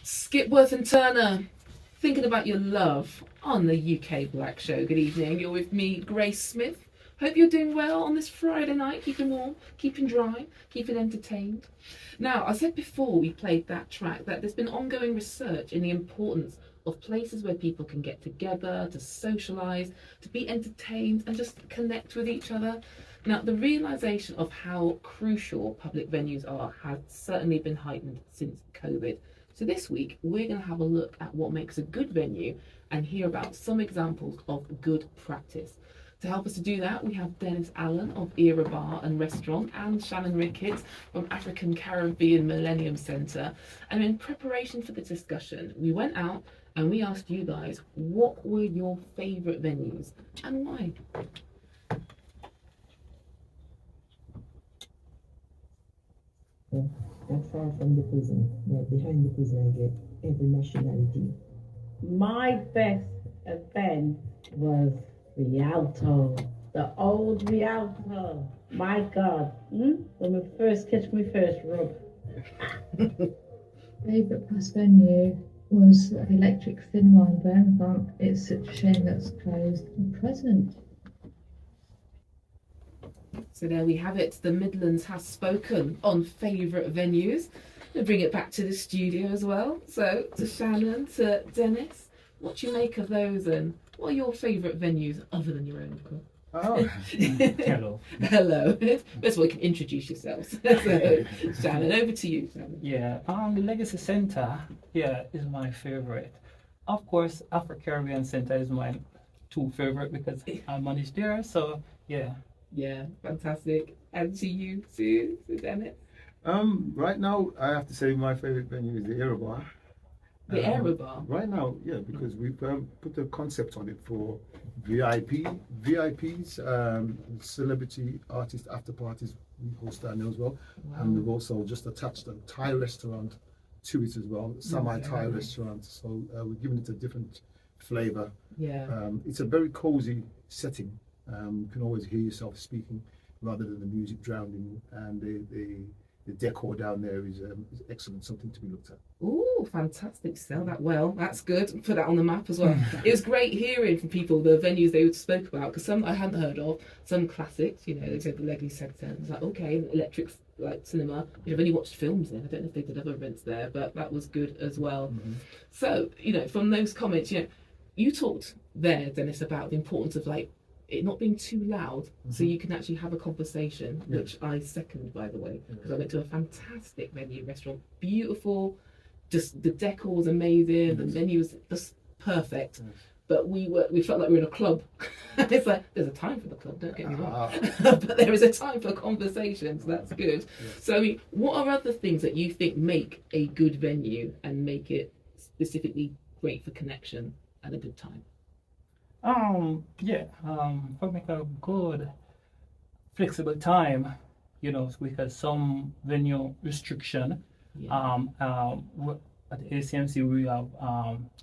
Skipworth and Turner, thinking about your love on the UK Black Show. Good evening. You're with me, Grace Smith. Hope you're doing well on this Friday night, keeping warm, keeping dry, keeping entertained. Now, I said before we played that track that there's been ongoing research in the importance of places where people can get together, to socialise, to be entertained and just connect with each other. Now, the realisation of how crucial public venues are has certainly been heightened since COVID. So this week, we're going to have a look at what makes a good venue and hear about some examples of good practice. To help us to do that, we have Dennis Allen of Era Bar and Restaurant and Shannon Ricketts from African Caribbean Millennium Centre. And in preparation for the discussion, we went out and we asked you guys, what were your favourite venues and why? Not far from the prison, but behind the prison I get every nationality. My best event was Rialto, the old Rialto. My God, when we first catch my first rub. Favourite past venue was the Electric Cinema in Birmingham. It's such a shame that's closed and present. So there we have it. The Midlands has spoken on favourite venues. We'll bring it back to the studio as well. So to Shannon, to Dennis, what do you make of those and what are your favourite venues other than your own, of course? Oh, hello. Hello. First of all, you can introduce yourselves. So, Shannon, over to you, Shannon. Yeah, the Legacy Center, is my favorite. Of course, Afro-Caribbean Center is my two favorite because I manage there, so yeah. Yeah, fantastic. And to you, to Dennis? Right now, I have to say my favorite venue is the Era Bar. The Era Bar? Right now, yeah, because we've put a concept on it for VIPs, celebrity artist after parties. We host that now as well. Wow. And we've also just attached a Thai restaurant to it as well, semi-Thai Okay. restaurant. So we're giving it a different flavour. Yeah. It's a very cozy setting. You can always hear yourself speaking rather than the music drowning, and the decor down there is excellent, something to be looked at. Ooh, fantastic. Sell that well. That's good. Put that on the map as well. It was great hearing from people the venues they spoke about, because some I hadn't heard of, some classics, they said the Legacy Centre. It was like, okay, Electric Cinema, which I've only watched films in. I don't know if they did other events there, but that was good as well. Mm-hmm. So, from those comments, you talked there, Dennis, about the importance of it not being too loud, so you can actually have a conversation, which I second, by the way, because I went to a fantastic venue restaurant, beautiful, just the decor was amazing, the menu was just perfect, but we felt like we were in a club. It's like, there's a time for the club, don't get me wrong, but there is a time for conversation, so that's good. So what are other things that you think make a good venue and make it specifically great for connection and a good time? For make a good flexible time, because some venue restriction, at the ACMC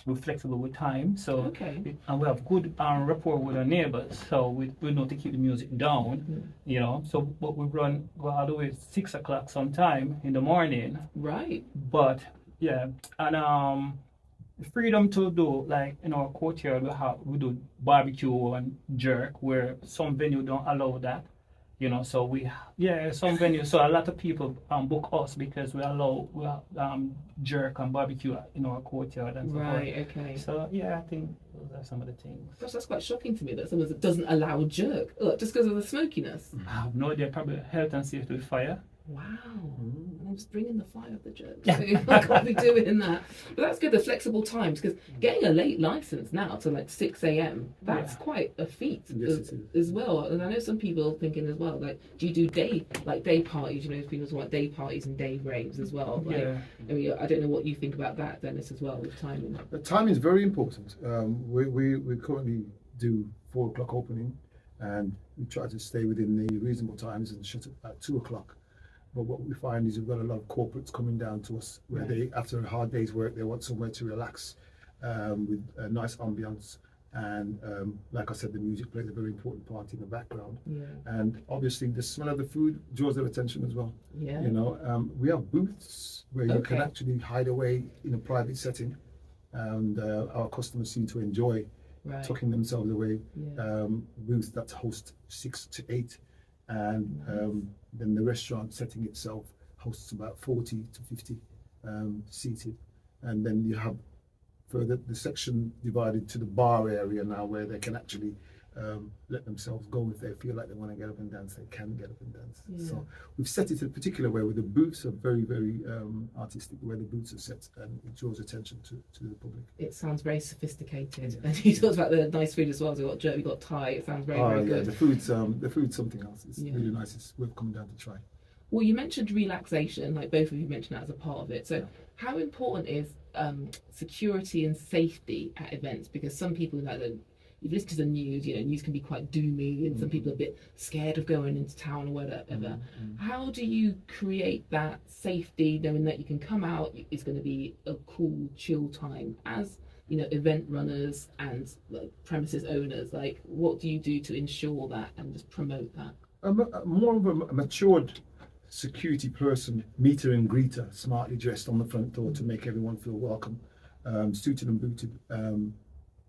we're flexible with time, so okay. And we have good rapport with our neighbors, so we know to keep the music down, so what we run all the way at 6 o'clock sometime in the morning. Right. But and freedom to do, like in our courtyard we do barbecue and jerk, where some venue don't allow that, so some venues, so a lot of people book us because we allow jerk and barbecue in our courtyard and so Right, forth. okay. So I think those are some of the things. Gosh, that's quite shocking to me that someone doesn't allow jerk. Look, just because of the smokiness. I have no idea, probably health and safety with fire. Wow. I'm just bringing the fire of the jerk. So I can't be doing that. But that's good, the flexible times, because getting a late license now to 6 a.m, that's quite a feat as well. And I know some people thinking as well, do you do day parties? People want day parties and day raves as well. I don't know what you think about that, Dennis, as well, with timing. The timing is very important. We currently do 4 o'clock opening, and we try to stay within the reasonable times and shut it at 2 o'clock. But what we find is we've got a lot of corporates coming down to us where they, after a hard day's work, they want somewhere to relax with a nice ambience And like I said, the music plays a very important part in the background. Yeah. And obviously, the smell of the food draws their attention as well. Yeah. You know, we have booths where you can Okay. actually hide away in a private setting, and our customers seem to enjoy Right. tucking themselves away. Yeah. Booths that host 6 to 8, and then the restaurant setting itself hosts about 40 to 50 seated, and then you have further the section divided to the bar area now, where they can actually let themselves go. If they feel like they want to get up and dance, they can get up and dance. Yeah. So we've set it in a particular way where the booths are very, very artistic, where the booths are set, and it draws attention to the public. It sounds very sophisticated, and he talks about the nice food as well. So we've got jerk, we've got Thai. It sounds very, very good. The food's something else. It's really nice. It's worth coming down to try. Well, you mentioned relaxation, like both of you mentioned that as a part of it. So, how important is security and safety at events? Because some people, like you've listened to the news, you know, news can be quite doomy, and some people are a bit scared of going into town or whatever. How do you create that safety, knowing that you can come out, it's going to be a cool, chill time as, you know, event runners and premises owners? Like, what do you do to ensure that and just promote that? More of a matured security person, meter and greeter, smartly dressed on the front door to make everyone feel welcome, suited and booted.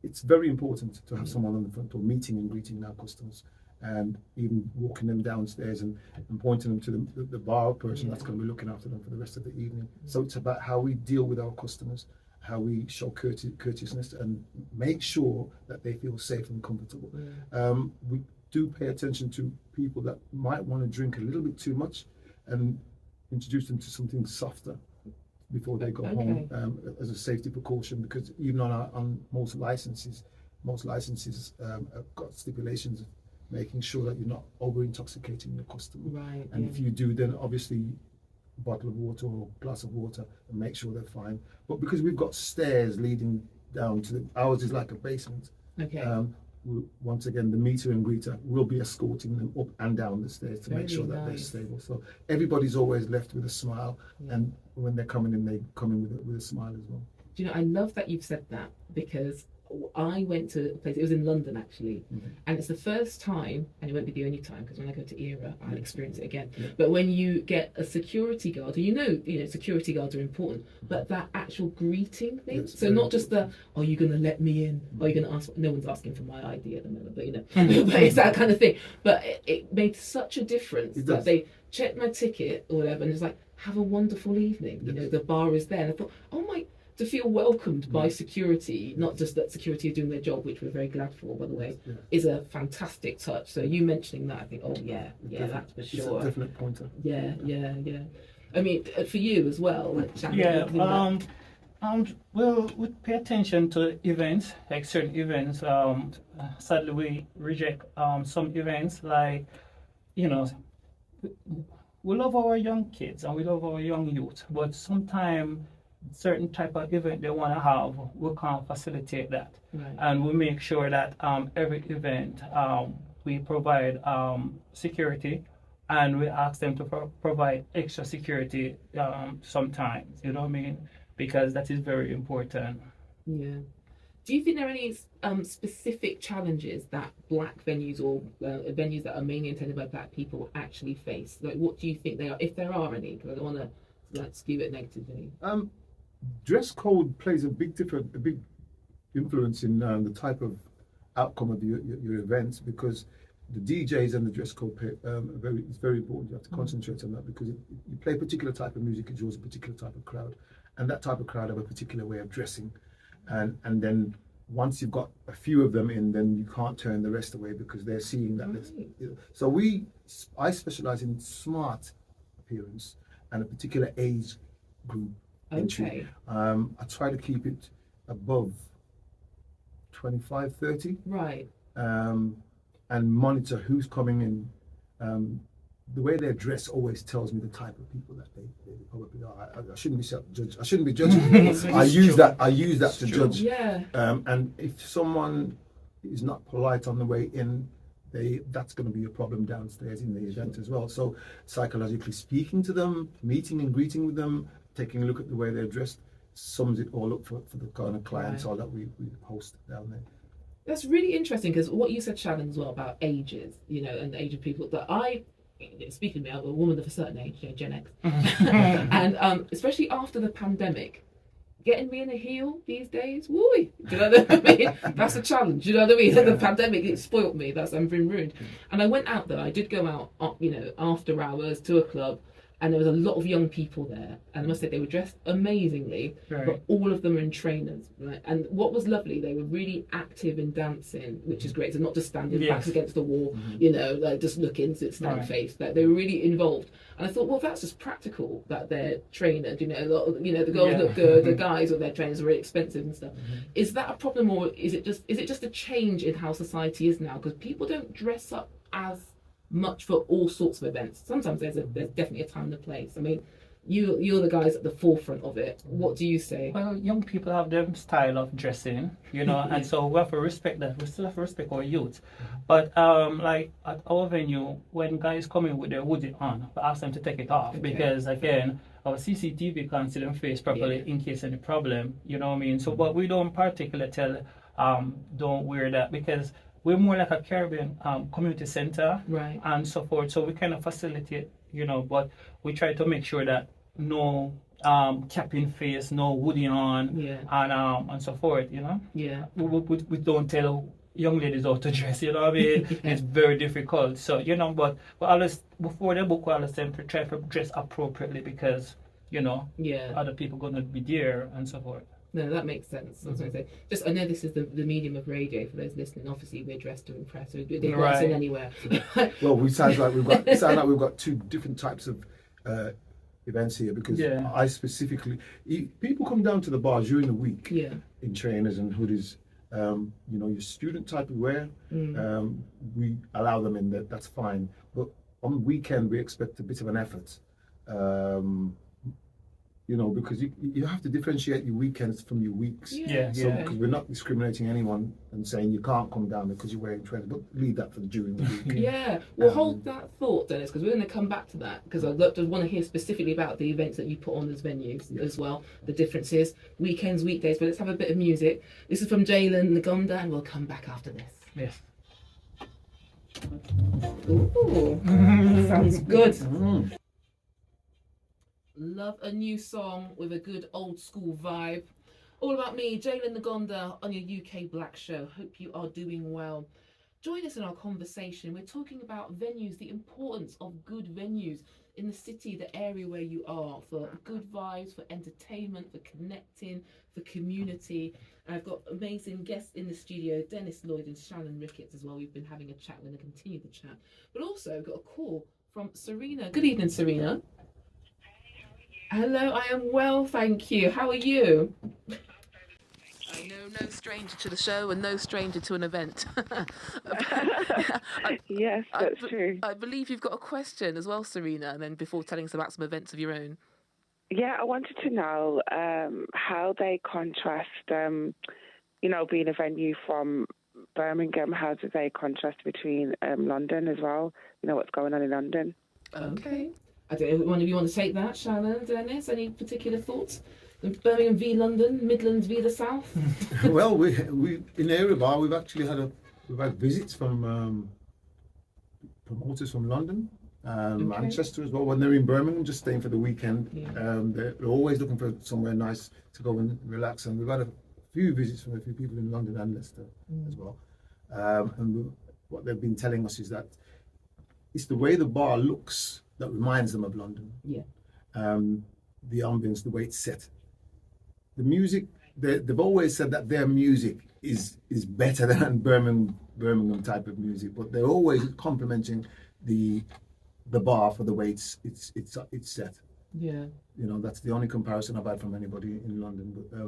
It's very important to have someone on the front door meeting and greeting our customers, and even walking them downstairs and pointing them to the bar person that's going to be looking after them for the rest of the evening. So it's about how we deal with our customers, how we show courteousness and make sure that they feel safe and comfortable. We do pay attention to people that might want to drink a little bit too much, and introduce them to something softer before they go home, as a safety precaution, because even on most licenses have got stipulations of making sure that you're not over intoxicating your customer. Right. And if you do, then obviously a bottle of water or a glass of water, and make sure they're fine. But because we've got stairs leading down to ours is like a basement. Once again, the meter and greeter will be escorting them up and down the stairs to make sure that they're stable. So everybody's always left with a smile, and when they're coming in, they come in with a smile as well. Do you know, I love that you've said that, because I went to a place, it was in London actually, and it's the first time, and it won't be the only time, because when I go to Era, I'll experience it again. But when you get a security guard, you know, security guards are important, but that actual greeting thing, so not just the, are you going to let me in? Are you going to ask? No one's asking for my ID at the moment, but you know, but it's that kind of thing. But it made such a difference that they checked my ticket or whatever, and it's like, have a wonderful evening. You know, the bar is there. And I thought, oh my. To feel welcomed by security, not just that security are doing their job, which we're very glad for, by the way, is a fantastic touch. So you mentioning that, I think, that's for sure. It's a definite pointer. Yeah. I mean, for you as well, like Shannon, well, we pay attention to events, like certain events. Sadly, we reject some events, like, you know, we love our young kids and we love our young youth, but sometimes certain type of event they want to have, we can't facilitate that. And we make sure that every event we provide security, and we ask them to provide extra security sometimes, you know what I mean, because that is very important. Do you think there are any specific challenges that black venues or venues that are mainly intended by black people actually face? Like, what do you think they are, if there are any? Because I don't want to skew it negatively. Dress code plays a big influence in the type of outcome of your events, because the DJs and the dress code it's very important. You have to concentrate on that, because you play a particular type of music, it draws a particular type of crowd, and that type of crowd have a particular way of dressing, and then once you've got a few of them in, then you can't turn the rest away, because they're seeing that. So I specialize in smart appearance and a particular age group. Entry. I try to keep it above 25, 30. Right. And monitor who's coming in. The way they're dressed always tells me the type of people that they probably are. I shouldn't be self-judged. I shouldn't be judging. I use that to judge. Yeah. And if someone is not polite on the way in, that's going to be a problem downstairs in the event as well. So psychologically speaking to them, meeting and greeting with them, taking a look at the way they're dressed, sums it all up for the kind of clientele that we host down there. That's really interesting because what you said, Shannon, as well about ages, and the age of people that speaking of me, I'm a woman of a certain age, Gen X, and especially after the pandemic, getting me in a heel these days, woo! Do you know what I mean? That's a challenge. You know what I mean? Yeah. The pandemic, it spoilt me. I'm been ruined. And I went out there. I did go out, after hours to a club, and there was a lot of young people there. And I must say they were dressed amazingly, Right. but all of them are in trainers, right? And what was lovely, they were really active in dancing, which is great. So not just standing Yes. backs against the wall, like just looking, stand Right. face. Like they were really involved. And I thought, well, that's just practical that they're trained. A lot of, the girls look good, the guys with their trainers are really expensive and stuff. Is that a problem, or is it just a change in how society is now? Because people don't dress up as much for all sorts of events. Sometimes there's definitely a time and a place. I mean, you're the guys at the forefront of it. What do you say? Well, young people have their style of dressing, and so we have to respect that. We still have to respect our youth. But like at our venue, when guys come in with their hoodie on, we ask them to take it off because again, our CCTV can't see them face properly in case any problem. You know what I mean? So, but we don't particularly tell don't wear that because we're more like a Caribbean community center, Right. and so forth. So we kind of facilitate, but we try to make sure that no cap in face, no hoodie on, and so forth. Yeah. We don't tell young ladies how to dress. You know what I mean? It's very difficult. So but we always before they book, we always tend to try to dress appropriately because other people gonna be there and so forth. No, that makes sense. That's what I say. Just, I know this is the medium of radio for those listening. Obviously, we're dressed to impress. They can us in anywhere. Well, we sound like we've got two different types of events here because I specifically people come down to the bar during the week in trainers and hoodies. Your student type of wear, we allow them in. That's fine. But on the weekend, we expect a bit of an effort. Because you have to differentiate your weekends from your weeks. Because we're not discriminating anyone and saying you can't come down because you're wearing trainers, but leave that for during the week. Yeah, well, hold that thought, Dennis, because we're going to come back to that because I want to hear specifically about the events that you put on as venues as well, the differences, weekends, weekdays. But let's have a bit of music. This is from Jalen Nagonda, and we'll come back after this. Yes. Ooh, sounds good. Love a new song with a good old school vibe. All about me, Jalen Nagonda, on your UK Black Show. Hope you are doing well. Join us in our conversation. We're talking about venues, the importance of good venues in the city, the area where you are, for good vibes, for entertainment, for connecting, for community. And I've got amazing guests in the studio, Dennis Lloyd and Shannon Ricketts as well. We've been having a chat. We're going to continue the chat. But also I've got a call from Serena. Good evening, Serena. Hello, I am well, thank you. How are you? I know no stranger to the show and no stranger to an event. Yes, that's true. I believe you've got a question as well, Serena, and then before telling us about some events of your own. Yeah, I wanted to know how they contrast, being a venue from Birmingham, how do they contrast between London as well? What's going on in London? Okay. I don't know, one of you want to take that, Shannon, Dennis? Any particular thoughts? Birmingham v London, Midlands v the South? Well, we in Area Bar we've actually had visits from promoters from London, Manchester as well. When they're in Birmingham, just staying for the weekend, they're always looking for somewhere nice to go and relax. And we've had a few visits from a few people in London and Leicester as well. And what they've been telling us is that it's the way the bar looks that reminds them of London. Yeah. The ambience, the way it's set. The music, they've always said that their music is better than Birmingham type of music, but they're always complimenting the bar for the way it's set. Yeah. That's the only comparison I've had from anybody in London. But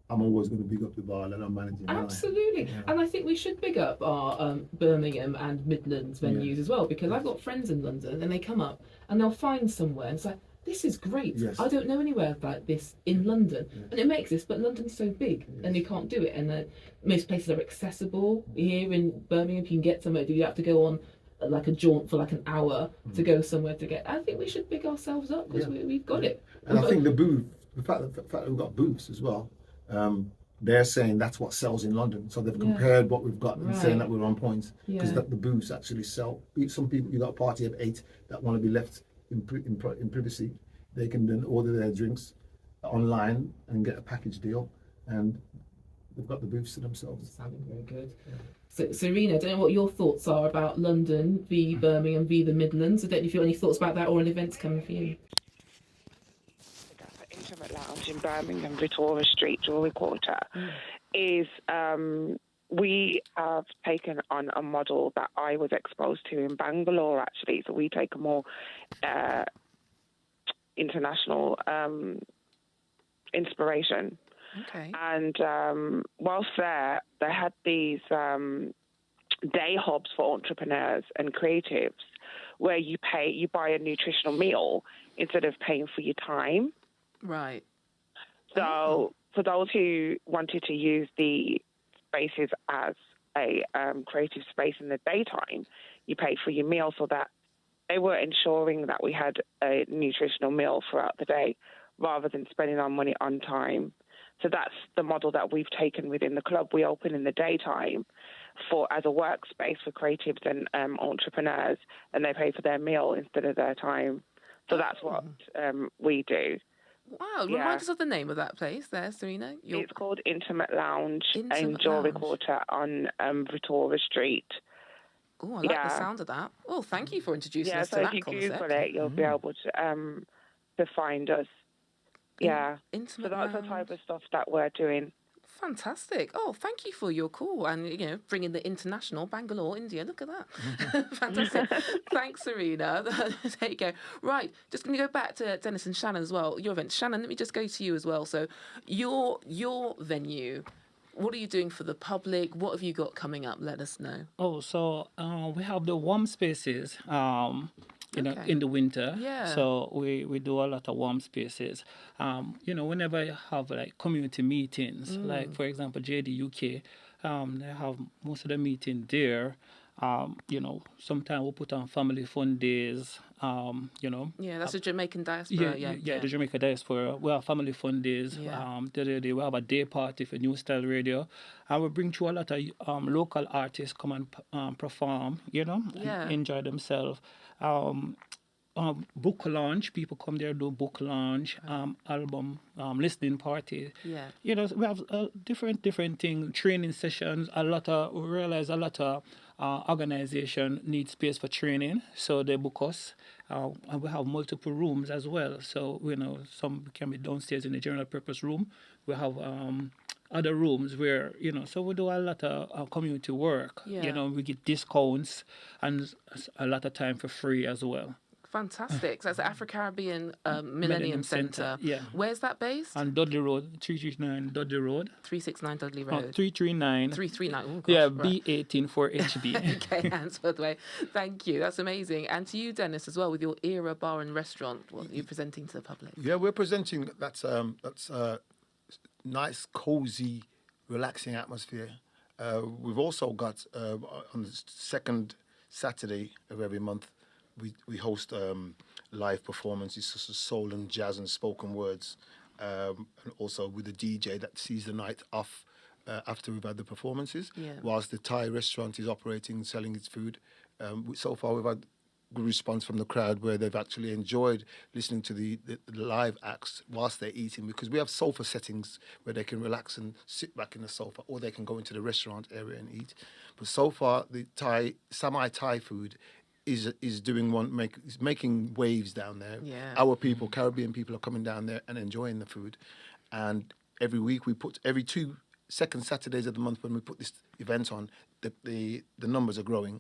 I'm always going to big up the bar that I'm managing. Absolutely. Yeah. And I think we should big up our Birmingham and Midlands venues as well, because I've got friends in London and they come up and they'll find somewhere and it's like, this is great. Yes. I don't know anywhere like this in London. Yes. And it makes this, but London's so big and you can't do it. And most places are accessible. Here in Birmingham, you can get somewhere. Do you have to go on like a jaunt for like an hour to go somewhere to get? I think we should big ourselves up because we've got it. And I think the fact that we've got booths as well. they're saying that's what sells in London. So they've compared what we've got and saying that we're on points because the booths actually sell. Some people, you got a party of 8 that want to be left in privacy. They can then order their drinks online and get a package deal, and they've got the booths to themselves. Sounding very good. So, Serena, I don't know what your thoughts are about London v Birmingham v the Midlands. I don't know if you have any thoughts about that or an event's coming for you. The Intimate Lounge in Birmingham, Victoria Street, Jewellery Quarter, is we have taken on a model that I was exposed to in Bangalore, actually. So we take a more international inspiration. Okay. And whilst there, they had these day hubs for entrepreneurs and creatives where you buy a nutritional meal instead of paying for your time. Right. So for those who wanted to use the spaces as a creative space in the daytime, you paid for your meal, so that they were ensuring that we had a nutritional meal throughout the day rather than spending our money on time. So that's the model that we've taken within the club. We open in the daytime as a workspace for creatives and entrepreneurs, and they pay for their meal instead of their time. So that's what we do. Wow. Remind us of the name of that place there, Serena. It's called Intimate Lounge in Jewellery Quarter on Victoria Street. Oh, I like the sound of that. Oh, thank you for introducing us to that concept. Yeah, so if you Google it, you'll be able to find us. Yeah. Intimate so that's Lounge. the type of stuff that we're doing. Fantastic. Oh, thank you for your call and, bringing the international Bangalore, India. Look at that. Fantastic. Thanks, Serena. There you go. Right. Just going to go back to Dennis and Shannon as well. Your event. Shannon, let me just go to you as well. So your venue, what are you doing for the public? What have you got coming up? Let us know. Oh, so we have the warm spaces. In the winter. Yeah. So we do a lot of warm spaces. Whenever you have like community meetings, like for example JD UK, they have most of the meeting there. Sometimes we put on family fun days. Yeah, that's the Jamaican diaspora. Yeah, the Jamaican diaspora. We have family fun days. Yeah. We have a day party for New Style Radio, and we bring through a lot of local artists come and perform. And enjoy themselves. Book launch, people come there, do book launch, album listening party. Yeah. We have different things, training sessions. We realize a lot of organization need space for training, so they book us. And we have multiple rooms as well. So some can be downstairs in the general purpose room. We have other rooms where so we do a lot of community work. Yeah. We get discounts and a lot of time for free as well. Fantastic. So that's the Afro-Caribbean Millennium Centre. Yeah. Where's that based? On Dudley Road, 339 Dudley Road. 369 Dudley Road. 339. 339. Oh, gosh, yeah, right. B18 for HB. Okay, Hansford Way. Thank you. That's amazing. And to you, Dennis, as well, with your Era Bar and Restaurant, what you're presenting to the public. Yeah, we're presenting that's nice, cozy, relaxing atmosphere. We've also got on the second Saturday of every month, we host live performances, such as soul and jazz and spoken words, and also with a DJ that sees the night off after we've had the performances. Yeah. Whilst the Thai restaurant is operating and selling its food. So far, we've had good response from the crowd where they've actually enjoyed listening to the live acts whilst they're eating, because we have sofa settings where they can relax and sit back in the sofa, or they can go into the restaurant area and eat. But so far, the Thai food is making waves down there. Yeah. Our people, Caribbean people, are coming down there and enjoying the food. And every week every 2 second Saturdays of the month when we put this event on, the numbers are growing.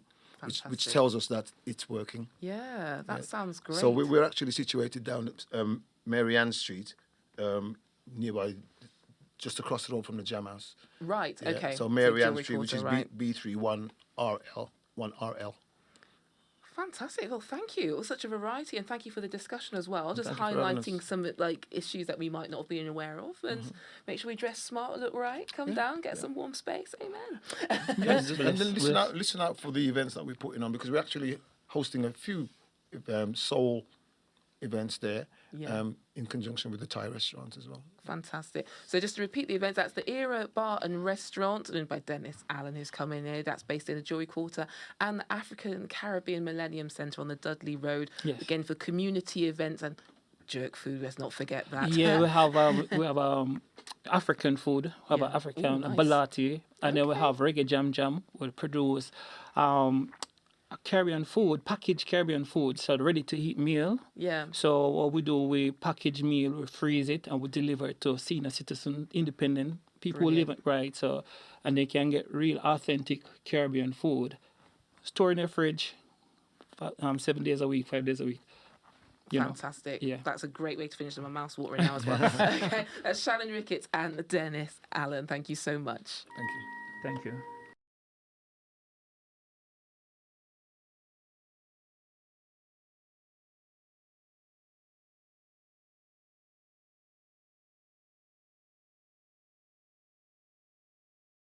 Which tells us that it's working. Yeah, that sounds great. So we're actually situated down at Mary Ann Street, nearby, just across the road from the Jam House. Right, Yeah, okay. So Mary Ann Street, which is right. B31RL, 1RL. Fantastic. Well, thank you. It was such a variety, and thank you for the discussion as well. Just Thank you for having highlighting some issues that we might not have been aware of, and make sure we dress smart, look right, come down, get some warm space. Amen. Yes, and then listen out for the events that we're putting on, because we're actually hosting a few soul events there, Yeah. in conjunction with the Thai restaurants as well. Fantastic. So just to repeat the events, that's the Era Bar and Restaurant, owned by Dennis Allen, who's coming here. That's based in the Joy Quarter, and the African Caribbean Millennium Centre on the Dudley Road. Yes. Again, for community events and jerk food. Let's not forget that. Yeah, we have African food. We have Yeah. African Ooh, nice. balati, and then we Okay. have reggae jam jam. We produce Caribbean food, packaged Caribbean food, so ready to eat meal. Yeah. So what we do, we package meal, we freeze it, and we deliver it to senior citizen, independent people who live Brilliant. right. So, and they can get real authentic Caribbean food, store in their fridge, 7 days a week, 5 days a week. You know. Fantastic. Yeah. That's a great way to finish. My mouth's watering now as well. Okay. That's Shannon Ricketts and Dennis Allen. Thank you so much. Thank you. Thank you.